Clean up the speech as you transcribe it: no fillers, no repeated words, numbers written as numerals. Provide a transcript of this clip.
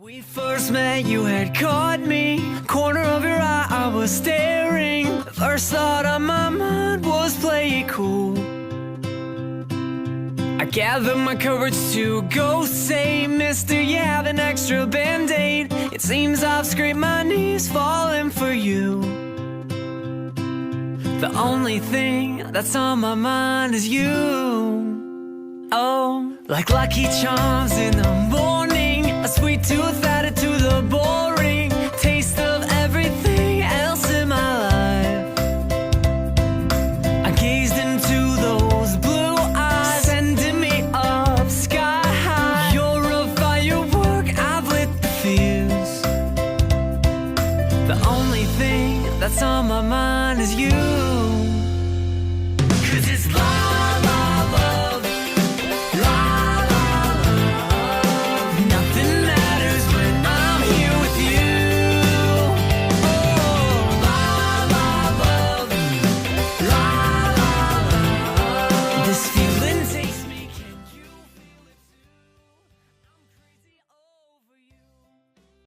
We first met, you had caught me. Corner of your eye, I was staring. The first thought on my mind was play it cool. I gathered my courage to go say, Mister, you have an extra band-aid. It seems I've scraped my knees falling for you. The only thing that's on my mind is you. Oh, like lucky charms in the morning, a sweet tooth added to the boring taste of everything else in my life. I gazed into those blue eyes, sending me up sky high. You're a firework, I've lit the fuse. The only thing that's on my mind is you.